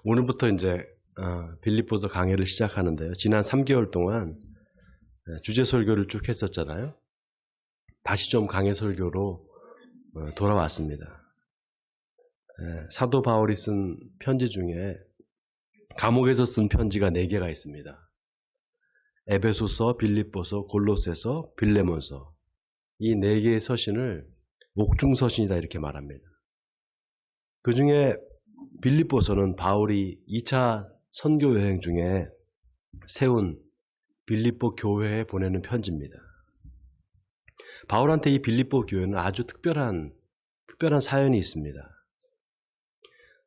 오늘부터 이제 빌립보서 강해를 시작하는데요. 지난 3개월 동안 주제 설교를 쭉 했었잖아요. 다시 좀 강해 설교로 돌아왔습니다. 사도 바울이 쓴 편지 중에 감옥에서 쓴 편지가 4개가 있습니다. 에베소서, 빌립보서, 골로새서, 빌레몬서. 이 4개의 서신을 옥중서신이다 이렇게 말합니다. 그 중에 빌립보서는 바울이 2차 선교 여행 중에 세운 빌립보 교회에 보내는 편지입니다. 바울한테 이 빌립보 교회는 아주 특별한 사연이 있습니다.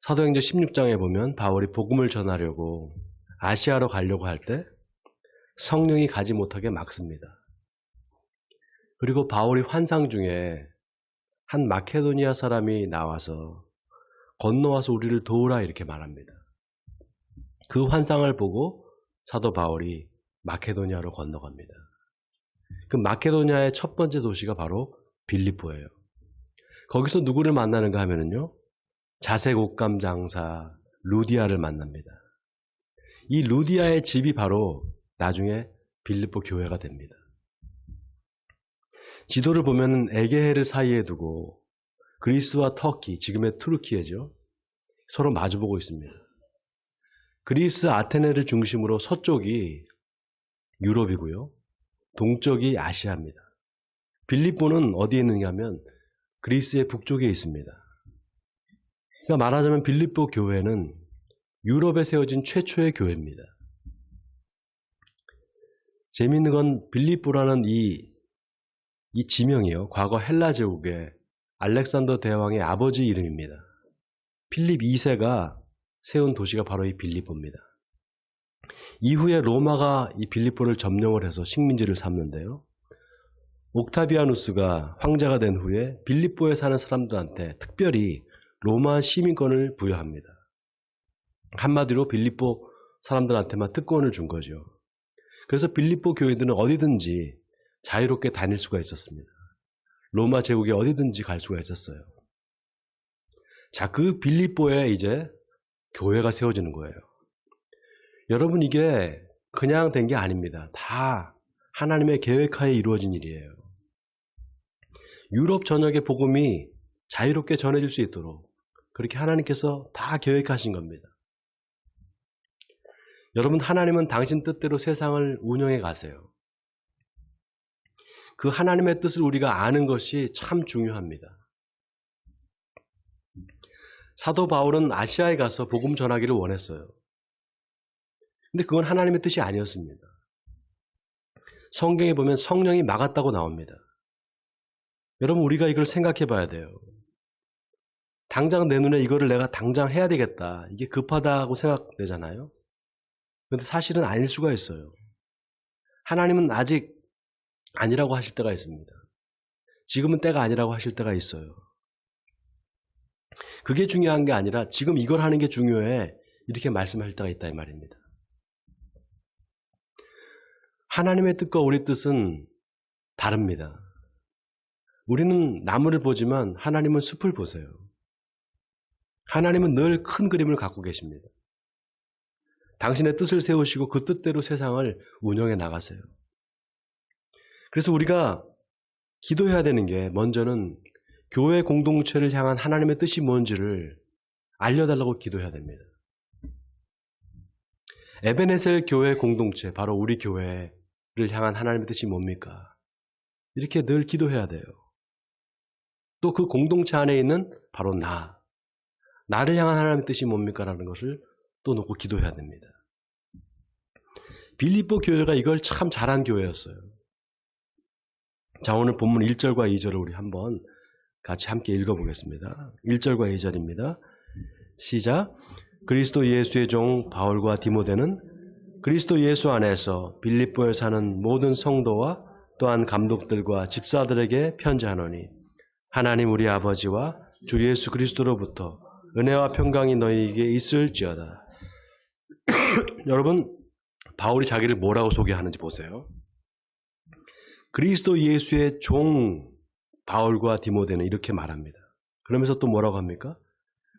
사도행전 16장에 보면 바울이 복음을 전하려고 아시아로 가려고 할 때 성령이 가지 못하게 막습니다. 그리고 바울이 환상 중에 한 마케도니아 사람이 나와서 건너와서 우리를 도우라 이렇게 말합니다. 그 환상을 보고 사도 바울이 마케도니아로 건너갑니다. 그 마케도니아의 첫 번째 도시가 바로 빌립보예요. 거기서 누구를 만나는가 하면요, 자색 옷감 장사 루디아를 만납니다. 이 루디아의 집이 바로 나중에 빌립보 교회가 됩니다. 지도를 보면 에게해를 사이에 두고 그리스와 터키, 지금의 투르키예죠, 서로 마주보고 있습니다. 그리스 아테네를 중심으로 서쪽이 유럽이고요, 동쪽이 아시아입니다. 빌립보는 어디에 있느냐 하면 그리스의 북쪽에 있습니다. 그러니까 말하자면 빌립보 교회는 유럽에 세워진 최초의 교회입니다. 재미있는 건 빌립보라는 이 지명이요, 과거 헬라 제국의 알렉산더 대왕의 아버지 이름입니다. 필립 2세가 세운 도시가 바로 이 빌립보입니다. 이후에 로마가 이 빌립보를 점령을 해서 식민지를 삼는데요, 옥타비아누스가 황제가 된 후에 빌립보에 사는 사람들한테 특별히 로마 시민권을 부여합니다. 한마디로 빌립보 사람들한테만 특권을 준 거죠. 그래서 빌립보 교회들은 어디든지 자유롭게 다닐 수가 있었습니다. 로마 제국에 어디든지 갈 수가 있었어요. 자, 그 빌립보에 이제 교회가 세워지는 거예요. 여러분, 이게 그냥 된 게 아닙니다. 다 하나님의 계획하에 이루어진 일이에요. 유럽 전역의 복음이 자유롭게 전해질 수 있도록 그렇게 하나님께서 다 계획하신 겁니다. 여러분, 하나님은 당신 뜻대로 세상을 운영해 가세요. 그 하나님의 뜻을 우리가 아는 것이 참 중요합니다. 사도 바울은 아시아에 가서 복음 전하기를 원했어요. 근데 그건 하나님의 뜻이 아니었습니다. 성경에 보면 성령이 막았다고 나옵니다. 여러분, 우리가 이걸 생각해 봐야 돼요. 당장 내 눈에 이거를 내가 당장 해야 되겠다, 이게 급하다고 생각되잖아요. 그런데 사실은 아닐 수가 있어요. 하나님은 아직 아니라고 하실 때가 있습니다. 지금은 때가 아니라고 하실 때가 있어요. 그게 중요한 게 아니라 지금 이걸 하는 게 중요해, 이렇게 말씀하실 때가 있다 이 말입니다. 하나님의 뜻과 우리 뜻은 다릅니다. 우리는 나무를 보지만 하나님은 숲을 보세요. 하나님은 늘 큰 그림을 갖고 계십니다. 당신의 뜻을 세우시고 그 뜻대로 세상을 운영해 나가세요. 그래서 우리가 기도해야 되는 게, 먼저는 교회 공동체를 향한 하나님의 뜻이 뭔지를 알려달라고 기도해야 됩니다. 에베네셀 교회 공동체, 바로 우리 교회를 향한 하나님의 뜻이 뭡니까? 이렇게 늘 기도해야 돼요. 또 그 공동체 안에 있는 바로 나를 향한 하나님의 뜻이 뭡니까? 라는 것을 또 놓고 기도해야 됩니다. 빌립보 교회가 이걸 참 잘한 교회였어요. 자, 오늘 본문 1절과 2절을 우리 한번 같이 함께 읽어보겠습니다. 1절과 2절입니다. 시작. 그리스도 예수의 종 바울과 디모데는 그리스도 예수 안에서 빌립보에 사는 모든 성도와 또한 감독들과 집사들에게 편지하노니, 하나님 우리 아버지와 주 예수 그리스도로부터 은혜와 평강이 너희에게 있을지어다. 여러분, 바울이 자기를 뭐라고 소개하는지 보세요. 그리스도 예수의 종 바울과 디모데는 이렇게 말합니다. 그러면서 또 뭐라고 합니까?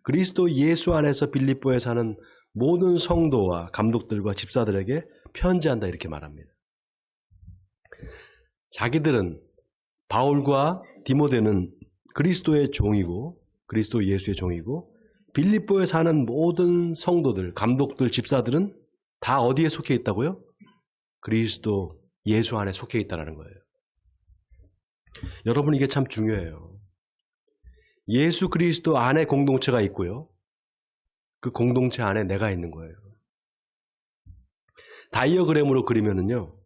그리스도 예수 안에서 빌립보에 사는 모든 성도와 감독들과 집사들에게 편지한다 이렇게 말합니다. 자기들은 바울과 디모데는 그리스도의 종이고 그리스도 예수의 종이고 빌립보에 사는 모든 성도들, 감독들, 집사들은 다 어디에 속해 있다고요? 그리스도 예수 안에 속해 있다는 거예요. 여러분 이게 참 중요해요. 예수 그리스도 안에 공동체가 있고요. 그 공동체 안에 내가 있는 거예요. 다이어그램으로 그리면은요.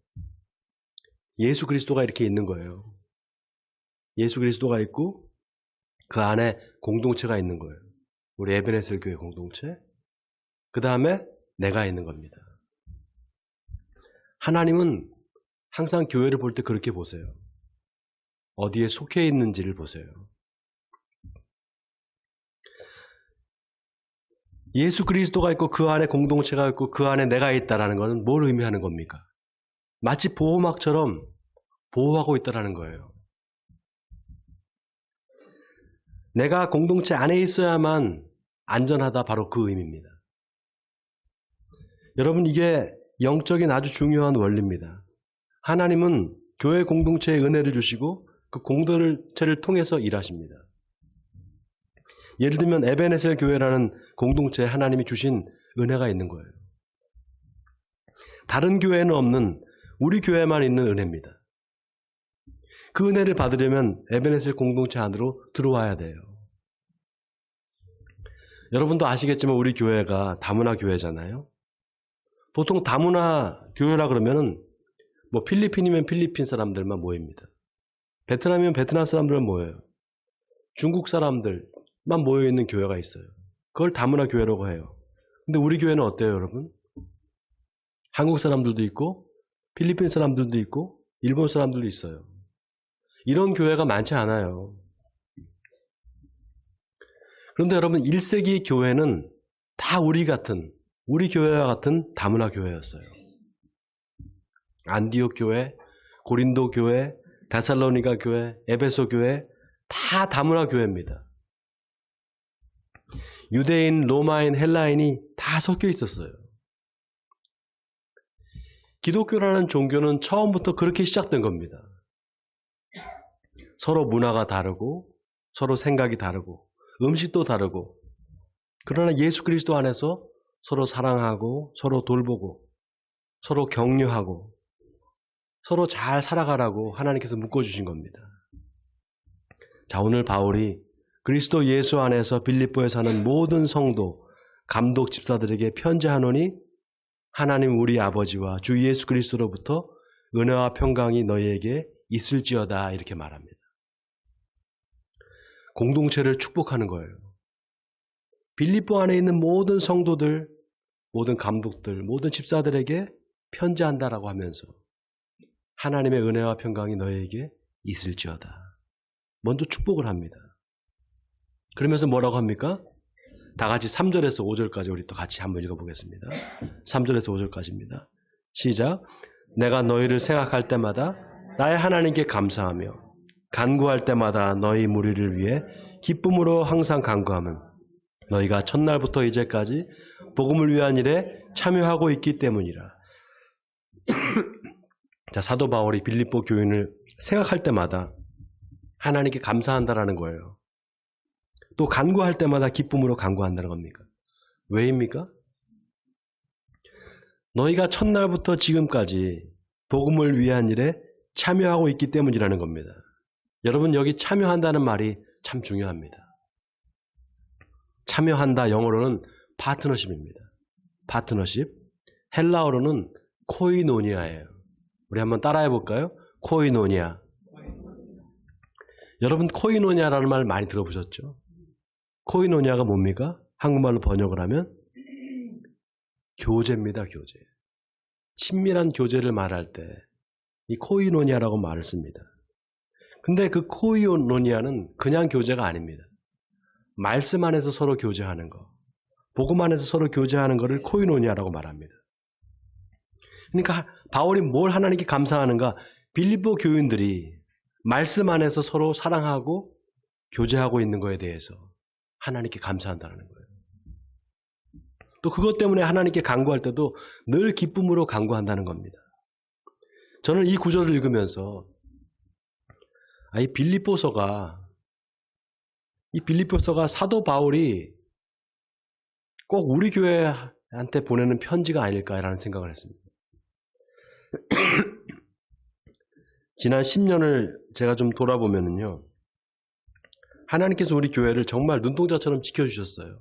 예수 그리스도가 이렇게 있는 거예요. 예수 그리스도가 있고 그 안에 공동체가 있는 거예요. 우리 에베네셀 교회 공동체. 그 다음에 내가 있는 겁니다. 하나님은 항상 교회를 볼 때 그렇게 보세요. 어디에 속해 있는지를 보세요. 예수 그리스도가 있고 그 안에 공동체가 있고 그 안에 내가 있다는 것은 뭘 의미하는 겁니까? 마치 보호막처럼 보호하고 있다는 거예요. 내가 공동체 안에 있어야만 안전하다 바로 그 의미입니다. 여러분 이게 영적인 아주 중요한 원리입니다. 하나님은 교회 공동체에 은혜를 주시고 그 공동체를 통해서 일하십니다. 예를 들면 에베네셀 교회라는 공동체에 하나님이 주신 은혜가 있는 거예요. 다른 교회는 없는 우리 교회만 있는 은혜입니다. 그 은혜를 받으려면 에베네셀 공동체 안으로 들어와야 돼요. 여러분도 아시겠지만 우리 교회가 다문화 교회잖아요. 보통 다문화 교회라 그러면은 뭐 필리핀이면 필리핀 사람들만 모입니다. 베트남이면 베트남 사람들만 모여요. 중국 사람들만 모여있는 교회가 있어요. 그걸 다문화 교회라고 해요. 근데 우리 교회는 어때요, 여러분? 한국 사람들도 있고 필리핀 사람들도 있고 일본 사람들도 있어요. 이런 교회가 많지 않아요. 그런데 여러분 1세기 교회는 다 우리 교회와 같은 다문화 교회였어요. 안디옥 교회, 고린도 교회, 데살로니가 교회, 에베소 교회 다 다문화 교회입니다. 유대인, 로마인, 헬라인이 다 섞여 있었어요. 기독교라는 종교는 처음부터 그렇게 시작된 겁니다. 서로 문화가 다르고 서로 생각이 다르고 음식도 다르고 그러나 예수 그리스도 안에서 서로 사랑하고 서로 돌보고 서로 격려하고 서로 잘 살아가라고 하나님께서 묶어주신 겁니다. 자, 오늘 바울이 그리스도 예수 안에서 빌립보에 사는 모든 성도, 감독 집사들에게 편지하노니 하나님 우리 아버지와 주 예수 그리스도로부터 은혜와 평강이 너희에게 있을지어다 이렇게 말합니다. 공동체를 축복하는 거예요. 빌립보 안에 있는 모든 성도들, 모든 감독들, 모든 집사들에게 편지한다라고 하면서 하나님의 은혜와 평강이 너희에게 있을지어다. 먼저 축복을 합니다. 그러면서 뭐라고 합니까? 다 같이 3절에서 5절까지 우리 또 같이 한번 읽어보겠습니다. 3절에서 5절까지입니다. 시작. 내가 너희를 생각할 때마다 나의 하나님께 감사하며 간구할 때마다 너희 무리를 위해 기쁨으로 항상 간구하면 너희가 첫날부터 이제까지 복음을 위한 일에 참여하고 있기 때문이라. 자, 사도 바울이 빌립보 교인을 생각할 때마다 하나님께 감사한다라는 거예요. 또 간구할 때마다 기쁨으로 간구한다는 겁니까? 왜입니까? 너희가 첫날부터 지금까지 복음을 위한 일에 참여하고 있기 때문이라는 겁니다. 여러분 여기 참여한다는 말이 참 중요합니다. 참여한다 영어로는 파트너십입니다. 파트너십. 헬라어로는 코이노니아예요. 우리 한번 따라해 볼까요? 코이노니아. 여러분 코이노니아라는 말 많이 들어보셨죠? 코이노니아가 뭡니까? 한국말로 번역을 하면 교제입니다. 교제. 친밀한 교제를 말할 때 이 코이노니아라고 말을 씁니다. 근데 그 코이노니아는 그냥 교제가 아닙니다. 말씀 안에서 서로 교제하는 거, 복음 안에서 서로 교제하는 거를 코이노니아라고 말합니다. 그러니까 바울이 뭘 하나님께 감사하는가? 빌립보 교인들이 말씀 안에서 서로 사랑하고 교제하고 있는 거에 대해서 하나님께 감사한다는 거예요. 또 그것 때문에 하나님께 간구할 때도 늘 기쁨으로 간구한다는 겁니다. 저는 이 구절을 읽으면서 이 빌립보서가 사도 바울이 꼭 우리 교회한테 보내는 편지가 아닐까라는 생각을 했습니다. 지난 10년을 제가 좀 돌아보면은요, 하나님께서 우리 교회를 정말 눈동자처럼 지켜주셨어요.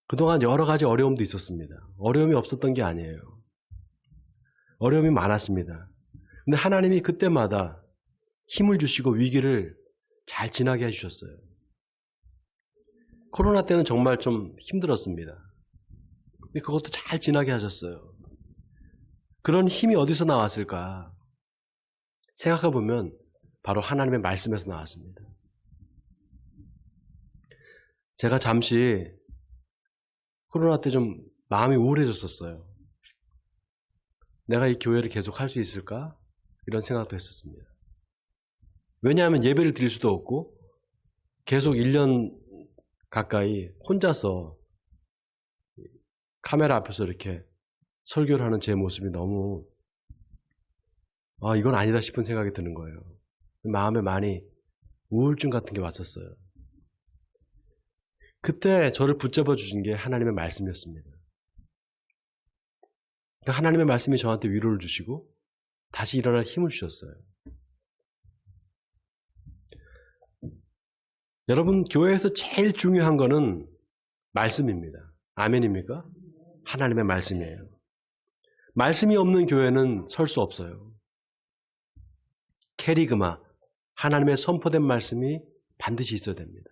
그동안 여러 가지 어려움도 있었습니다. 어려움이 없었던 게 아니에요. 어려움이 많았습니다. 근데 하나님이 그때마다 힘을 주시고 위기를 잘 지나게 해주셨어요. 코로나 때는 정말 좀 힘들었습니다. 근데 그것도 잘 지나게 하셨어요. 그런 힘이 어디서 나왔을까 생각해보면 바로 하나님의 말씀에서 나왔습니다. 제가 잠시 코로나 때 좀 마음이 우울해졌었어요. 내가 이 교회를 계속 할 수 있을까? 이런 생각도 했었습니다. 왜냐하면 예배를 드릴 수도 없고 계속 1년 가까이 혼자서 카메라 앞에서 이렇게 설교를 하는 제 모습이 너무 이건 아니다 싶은 생각이 드는 거예요. 마음에 많이 우울증 같은 게 왔었어요. 그때 저를 붙잡아 주신 게 하나님의 말씀이었습니다. 하나님의 말씀이 저한테 위로를 주시고 다시 일어날 힘을 주셨어요. 여러분, 교회에서 제일 중요한 거는 말씀입니다. 아멘입니까? 하나님의 말씀이에요. 말씀이 없는 교회는 설 수 없어요. 캐리그마, 하나님의 선포된 말씀이 반드시 있어야 됩니다.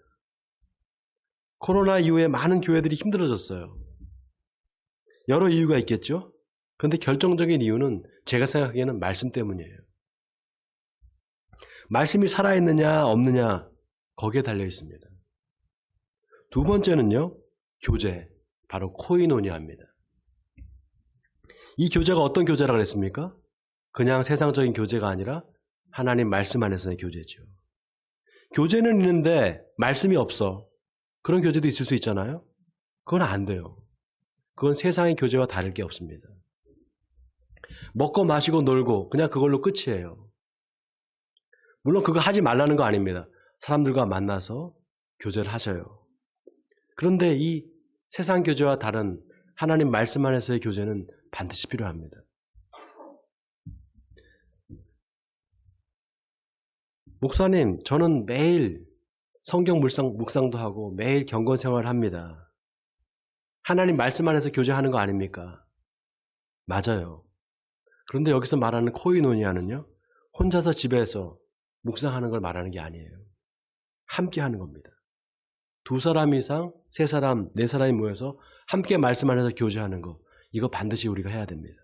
코로나 이후에 많은 교회들이 힘들어졌어요. 여러 이유가 있겠죠? 그런데 결정적인 이유는 제가 생각하기에는 말씀 때문이에요. 말씀이 살아있느냐 없느냐 거기에 달려 있습니다. 두 번째는요, 교제, 바로 코이노니아입니다. 이 교제가 어떤 교제라고 그랬습니까? 그냥 세상적인 교제가 아니라 하나님 말씀 안에서의 교제죠. 교제는 있는데 말씀이 없어. 그런 교제도 있을 수 있잖아요. 그건 안 돼요. 그건 세상의 교제와 다를 게 없습니다. 먹고 마시고 놀고 그냥 그걸로 끝이에요. 물론 그거 하지 말라는 거 아닙니다. 사람들과 만나서 교제를 하셔요. 그런데 이 세상 교제와 다른 하나님 말씀 안에서의 교제는 반드시 필요합니다. 목사님, 저는 매일 성경 묵상도 하고 매일 경건 생활을 합니다. 하나님 말씀 안에서 교제하는 거 아닙니까? 맞아요. 그런데 여기서 말하는 코이노니아는요, 혼자서 집에서 묵상하는 걸 말하는 게 아니에요. 함께 하는 겁니다. 2사람 이상, 3사람, 4사람이 모여서 함께 말씀 안에서 교제하는 거, 이거 반드시 우리가 해야 됩니다.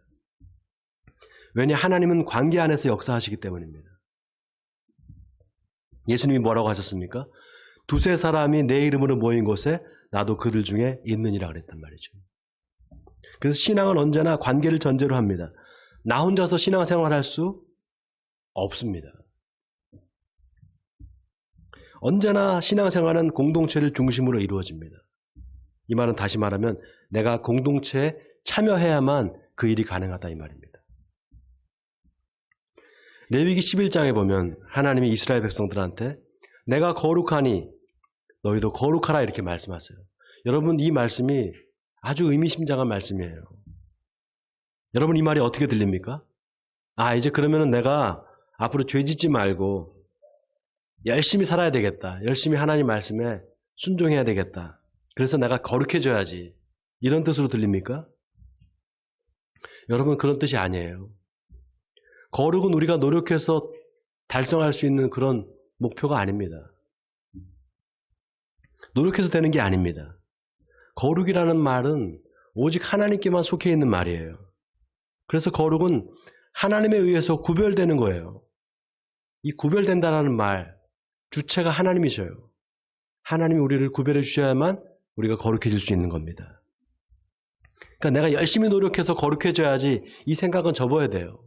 왜냐, 하나님은 관계 안에서 역사하시기 때문입니다. 예수님이 뭐라고 하셨습니까? 2-3사람이 내 이름으로 모인 곳에 나도 그들 중에 있느니라 그랬단 말이죠. 그래서 신앙은 언제나 관계를 전제로 합니다. 나 혼자서 신앙생활 할 수 없습니다. 언제나 신앙생활은 공동체를 중심으로 이루어집니다. 이 말은 다시 말하면 내가 공동체에 참여해야만 그 일이 가능하다 이 말입니다. 레위기 11장에 보면 하나님이 이스라엘 백성들한테 내가 거룩하니 너희도 거룩하라 이렇게 말씀하세요. 여러분, 이 말씀이 아주 의미심장한 말씀이에요. 여러분, 이 말이 어떻게 들립니까? 이제 그러면은 내가 앞으로 죄 짓지 말고 열심히 살아야 되겠다. 열심히 하나님 말씀에 순종해야 되겠다. 그래서 내가 거룩해져야지. 이런 뜻으로 들립니까? 여러분, 그런 뜻이 아니에요. 거룩은 우리가 노력해서 달성할 수 있는 그런 목표가 아닙니다. 노력해서 되는 게 아닙니다. 거룩이라는 말은 오직 하나님께만 속해 있는 말이에요. 그래서 거룩은 하나님에 의해서 구별되는 거예요. 이 구별된다는 말, 주체가 하나님이셔요. 하나님이 우리를 구별해 주셔야만 우리가 거룩해질 수 있는 겁니다. 그러니까 내가 열심히 노력해서 거룩해져야지 이 생각은 접어야 돼요.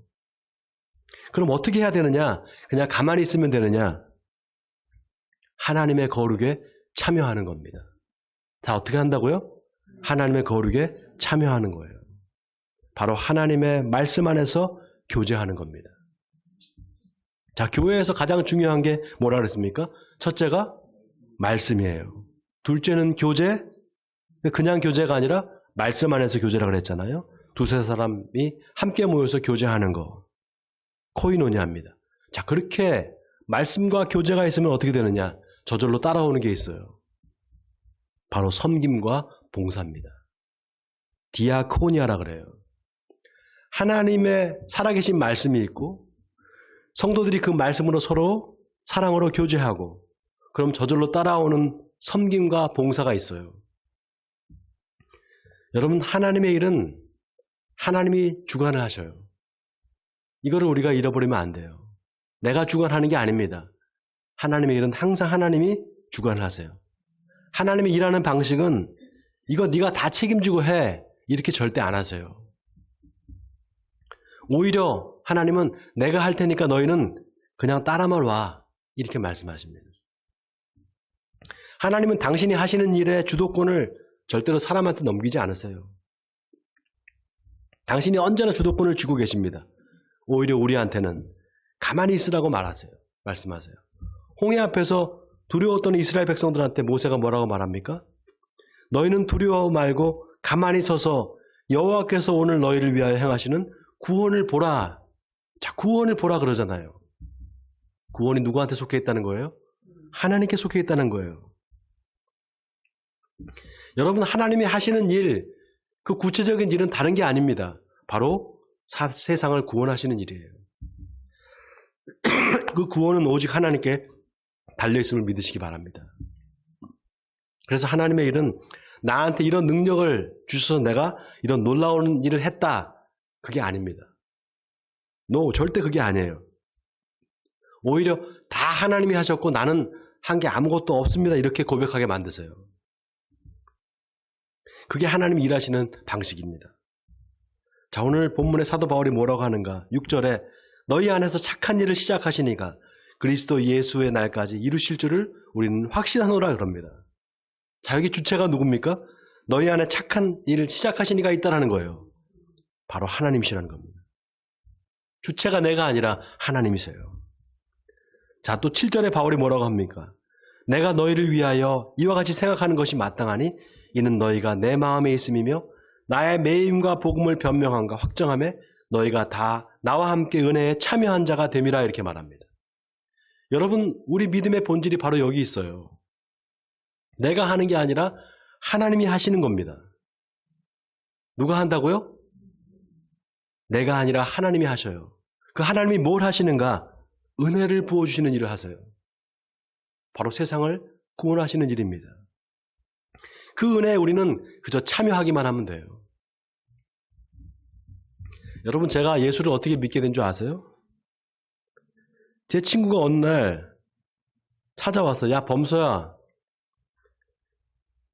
그럼 어떻게 해야 되느냐? 그냥 가만히 있으면 되느냐? 하나님의 거룩에 참여하는 겁니다. 자, 어떻게 한다고요? 하나님의 거룩에 참여하는 거예요. 바로 하나님의 말씀 안에서 교제하는 겁니다. 자, 교회에서 가장 중요한 게 뭐라 그랬습니까? 첫째가 말씀이에요. 둘째는 교제, 그냥 교제가 아니라 말씀 안에서 교제라 그랬잖아요. 두세 사람이 함께 모여서 교제하는 거. 코이노니아입니다. 자, 그렇게 말씀과 교제가 있으면 어떻게 되느냐? 저절로 따라오는 게 있어요. 바로 섬김과 봉사입니다. 디아코니아라 그래요. 하나님의 살아계신 말씀이 있고 성도들이 그 말씀으로 서로 사랑으로 교제하고 그럼 저절로 따라오는 섬김과 봉사가 있어요. 여러분, 하나님의 일은 하나님이 주관을 하셔요. 이거를 우리가 잃어버리면 안 돼요. 내가 주관하는 게 아닙니다. 하나님의 일은 항상 하나님이 주관을 하세요. 하나님이 일하는 방식은 이거 네가 다 책임지고 해. 이렇게 절대 안 하세요. 오히려 하나님은 내가 할 테니까 너희는 그냥 따라만 와. 이렇게 말씀하십니다. 하나님은 당신이 하시는 일의 주도권을 절대로 사람한테 넘기지 않으세요. 당신이 언제나 주도권을 쥐고 계십니다. 오히려 우리한테는 가만히 있으라고 말씀하세요. 홍해 앞에서 두려웠던 이스라엘 백성들한테 모세가 뭐라고 말합니까? 너희는 두려워 말고 가만히 서서 여호와께서 오늘 너희를 위하여 행하시는 구원을 보라. 자, 구원을 보라 그러잖아요. 구원이 누구한테 속해 있다는 거예요? 하나님께 속해 있다는 거예요. 여러분, 하나님이 하시는 일, 그 구체적인 일은 다른 게 아닙니다. 바로 세상을 구원하시는 일이에요. 그 구원은 오직 하나님께 달려있음을 믿으시기 바랍니다. 그래서 하나님의 일은 나한테 이런 능력을 주셔서 내가 이런 놀라운 일을 했다. 그게 아닙니다. 절대 그게 아니에요. 오히려 다 하나님이 하셨고 나는 한 게 아무것도 없습니다. 이렇게 고백하게 만드세요. 그게 하나님이 일하시는 방식입니다. 자, 오늘 본문의 사도 바울이 뭐라고 하는가? 6절에 너희 안에서 착한 일을 시작하시니까 그리스도 예수의 날까지 이루실 줄을 우리는 확신하노라 그럽니다. 자, 여기 주체가 누굽니까? 너희 안에 착한 일을 시작하시니가 있다라는 거예요. 바로 하나님이시라는 겁니다. 주체가 내가 아니라 하나님이세요. 자, 또 7절에 바울이 뭐라고 합니까? 내가 너희를 위하여 이와 같이 생각하는 것이 마땅하니 이는 너희가 내 마음에 있음이며 나의 매임과 복음을 변명함과 확정함에 너희가 다 나와 함께 은혜에 참여한 자가 됨이라 이렇게 말합니다. 여러분, 우리 믿음의 본질이 바로 여기 있어요. 내가 하는 게 아니라 하나님이 하시는 겁니다. 누가 한다고요? 내가 아니라 하나님이 하셔요. 그 하나님이 뭘 하시는가? 은혜를 부어주시는 일을 하세요. 바로 세상을 구원하시는 일입니다. 그 은혜에 우리는 그저 참여하기만 하면 돼요. 여러분, 제가 예수를 어떻게 믿게 된 줄 아세요? 제 친구가 어느 날 찾아와서 야, 범서야,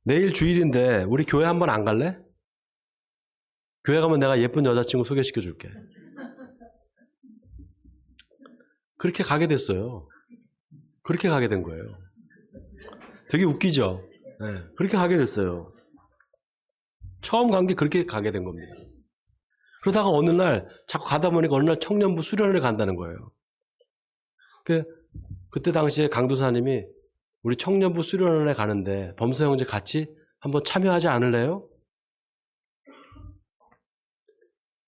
내일 주일인데 우리 교회 한번 안 갈래? 교회 가면 내가 예쁜 여자친구 소개시켜 줄게. 그렇게 가게 됐어요. 그렇게 가게 된 거예요. 되게 웃기죠? 네, 그렇게 가게 됐어요. 처음 간 게 그렇게 가게 된 겁니다. 그러다가 어느 날 자꾸 가다 보니까 어느 날 청년부 수련회를 간다는 거예요. 그때 당시에 강도사님이 우리 청년부 수련회에 가는데 범서 형제 같이 한번 참여하지 않을래요?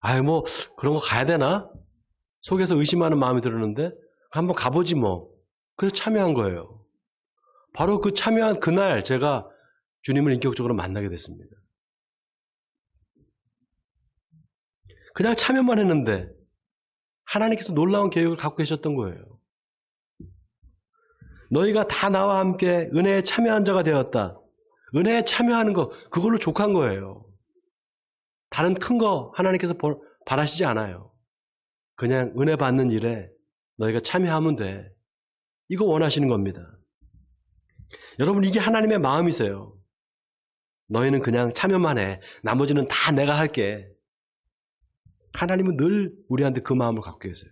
아유, 뭐 그런 거 가야 되나? 속에서 의심하는 마음이 들었는데 한번 가보지 뭐. 그래서 참여한 거예요. 바로 그 참여한 그날 제가 주님을 인격적으로 만나게 됐습니다. 그냥 참여만 했는데 하나님께서 놀라운 계획을 갖고 계셨던 거예요. 너희가 다 나와 함께 은혜에 참여한 자가 되었다. 은혜에 참여하는 거, 그걸로 족한 거예요. 다른 큰 거 하나님께서 바라시지 않아요. 그냥 은혜 받는 일에 너희가 참여하면 돼. 이거 원하시는 겁니다. 여러분, 이게 하나님의 마음이세요. 너희는 그냥 참여만 해. 나머지는 다 내가 할게. 하나님은 늘 우리한테 그 마음을 갖고 계세요.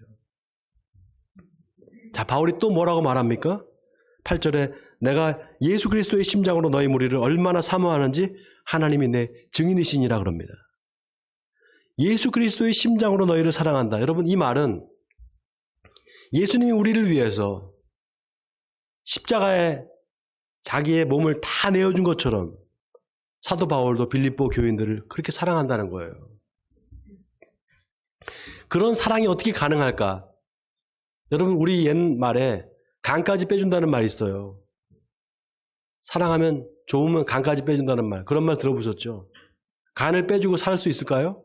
자, 바울이 또 뭐라고 말합니까? 8절에 내가 예수 그리스도의 심장으로 너희 무리를 얼마나 사모하는지 하나님이 내 증인이시니라 그럽니다. 예수 그리스도의 심장으로 너희를 사랑한다. 여러분, 이 말은 예수님이 우리를 위해서 십자가에 자기의 몸을 다 내어준 것처럼 사도 바울도 빌립보 교인들을 그렇게 사랑한다는 거예요. 그런 사랑이 어떻게 가능할까? 여러분, 우리 옛말에 간까지 빼준다는 말이 있어요. 사랑하면 좋으면 간까지 빼준다는 말. 그런 말 들어보셨죠? 간을 빼주고 살 수 있을까요?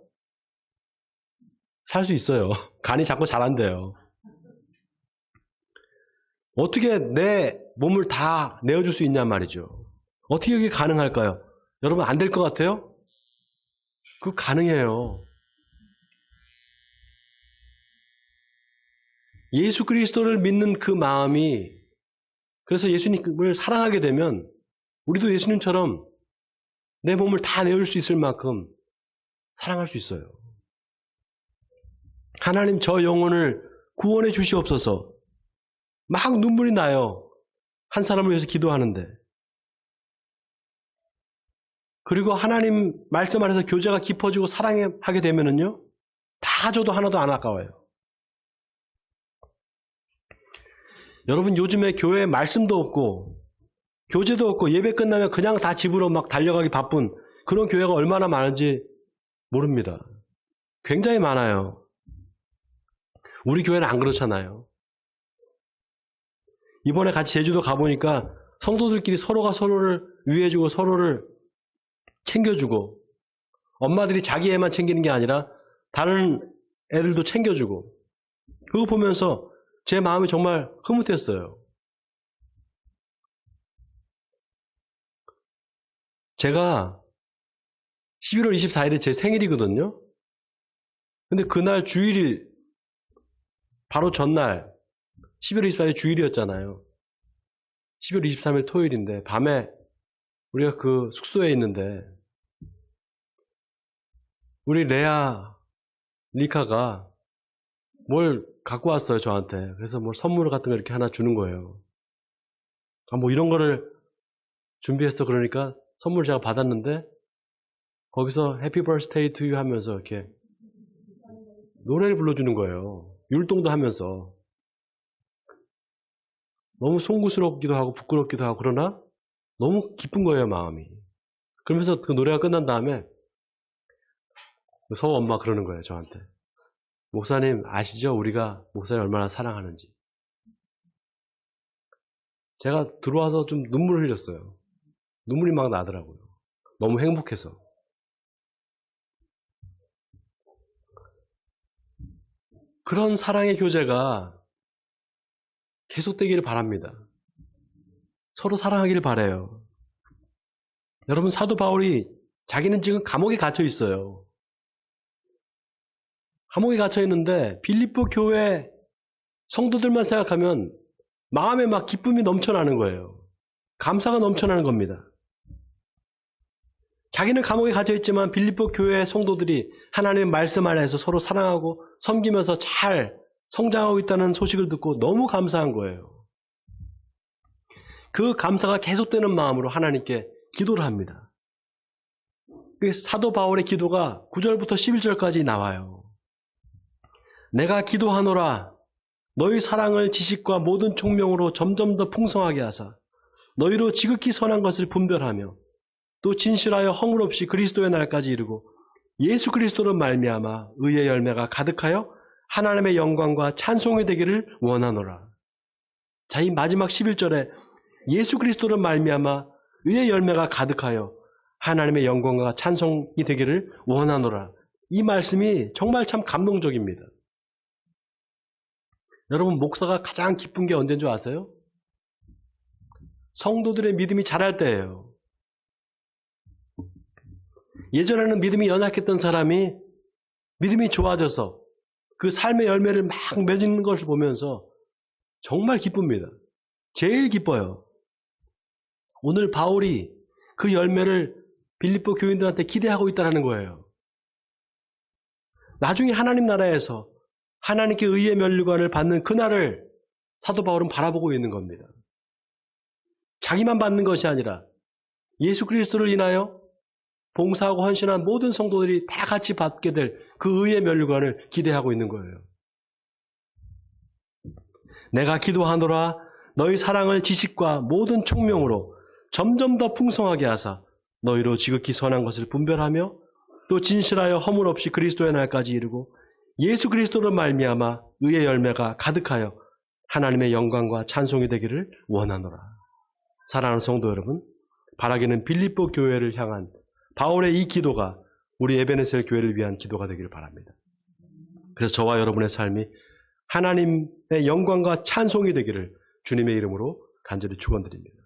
살 수 있어요. 간이 자꾸 잘한대요. 어떻게 내 몸을 다 내어줄 수 있냔 말이죠. 어떻게 그게 가능할까요? 여러분, 안 될 것 같아요? 그거 가능해요. 예수 그리스도를 믿는 그 마음이, 그래서 예수님을 사랑하게 되면 우리도 예수님처럼 내 몸을 다 내어줄 수 있을 만큼 사랑할 수 있어요. 하나님, 저 영혼을 구원해 주시옵소서. 막 눈물이 나요. 한 사람을 위해서 기도하는데. 그리고 하나님 말씀 안에서 교제가 깊어지고 사랑하게 되면은요, 다 줘도 하나도 안 아까워요. 여러분, 요즘에 교회에 말씀도 없고 교제도 없고 예배 끝나면 그냥 다 집으로 막 달려가기 바쁜 그런 교회가 얼마나 많은지 모릅니다. 굉장히 많아요. 우리 교회는 안 그렇잖아요. 이번에 같이 제주도 가보니까 성도들끼리 서로가 서로를 위해주고 서로를 챙겨주고, 엄마들이 자기 애만 챙기는 게 아니라 다른 애들도 챙겨주고, 그거 보면서 제 마음이 정말 흐뭇했어요. 제가 11월 24일이 제 생일이거든요. 근데 그날 주일이 바로 전날 11월 24일 주일이었잖아요. 11월 23일 토요일인데 밤에 우리가 그 숙소에 있는데 우리 레아 리카가 뭘 갖고 왔어요, 저한테. 그래서 뭐 선물 같은 거 이렇게 하나 주는 거예요. 아, 뭐 이런 거를 준비했어. 그러니까 선물 제가 받았는데 거기서 해피 버스데이 투 유 하면서 이렇게 노래를 불러주는 거예요. 율동도 하면서. 너무 송구스럽기도 하고 부끄럽기도 하고, 그러나 너무 기쁜 거예요, 마음이. 그러면서 그 노래가 끝난 다음에 서우 엄마 그러는 거예요, 저한테. 목사님 아시죠? 우리가 목사님 얼마나 사랑하는지. 제가 들어와서 좀 눈물을 흘렸어요. 눈물이 막 나더라고요. 너무 행복해서. 그런 사랑의 교제가 계속되기를 바랍니다. 서로 사랑하기를 바라요. 여러분, 사도 바울이 자기는 지금 감옥에 갇혀 있어요. 감옥에 갇혀 있는데 빌립보 교회 성도들만 생각하면 마음에 막 기쁨이 넘쳐나는 거예요. 감사가 넘쳐나는 겁니다. 자기는 감옥에 갇혀 있지만 빌립보 교회 성도들이 하나님의 말씀 안에서 서로 사랑하고 섬기면서 잘 성장하고 있다는 소식을 듣고 너무 감사한 거예요. 그 감사가 계속되는 마음으로 하나님께 기도를 합니다. 사도 바울의 기도가 9절부터 11절까지 나와요. 내가 기도하노라 너희 사랑을 지식과 모든 총명으로 점점 더 풍성하게 하사 너희로 지극히 선한 것을 분별하며 또 진실하여 허물 없이 그리스도의 날까지 이르고 예수 그리스도로 말미암아 의의 열매가 가득하여 하나님의 영광과 찬송이 되기를 원하노라. 자, 이 마지막 11절에 예수 그리스도로 말미암아 의의 열매가 가득하여 하나님의 영광과 찬송이 되기를 원하노라. 이 말씀이 정말 참 감동적입니다. 여러분, 목사가 가장 기쁜 게 언제인 줄 아세요? 성도들의 믿음이 자랄 때예요. 예전에는 믿음이 연약했던 사람이 믿음이 좋아져서 그 삶의 열매를 막 맺는 것을 보면서 정말 기쁩니다. 제일 기뻐요. 오늘 바울이 그 열매를 빌립보 교인들한테 기대하고 있다는 거예요. 나중에 하나님 나라에서 하나님께 의의 면류관을 받는 그날을 사도 바울은 바라보고 있는 겁니다. 자기만 받는 것이 아니라 예수 그리스도를 인하여 봉사하고 헌신한 모든 성도들이 다 같이 받게 될 그 의의 면류관을 기대하고 있는 거예요. 내가 기도하노라 너희 사랑을 지식과 모든 총명으로 점점 더 풍성하게 하사 너희로 지극히 선한 것을 분별하며 또 진실하여 허물 없이 그리스도의 날까지 이르고 예수 그리스도로 말미암아 의의 열매가 가득하여 하나님의 영광과 찬송이 되기를 원하노라. 사랑하는 성도 여러분, 바라기는 빌립보 교회를 향한 바울의 이 기도가 우리 에베네셀 교회를 위한 기도가 되기를 바랍니다. 그래서 저와 여러분의 삶이 하나님의 영광과 찬송이 되기를 주님의 이름으로 간절히 축원드립니다.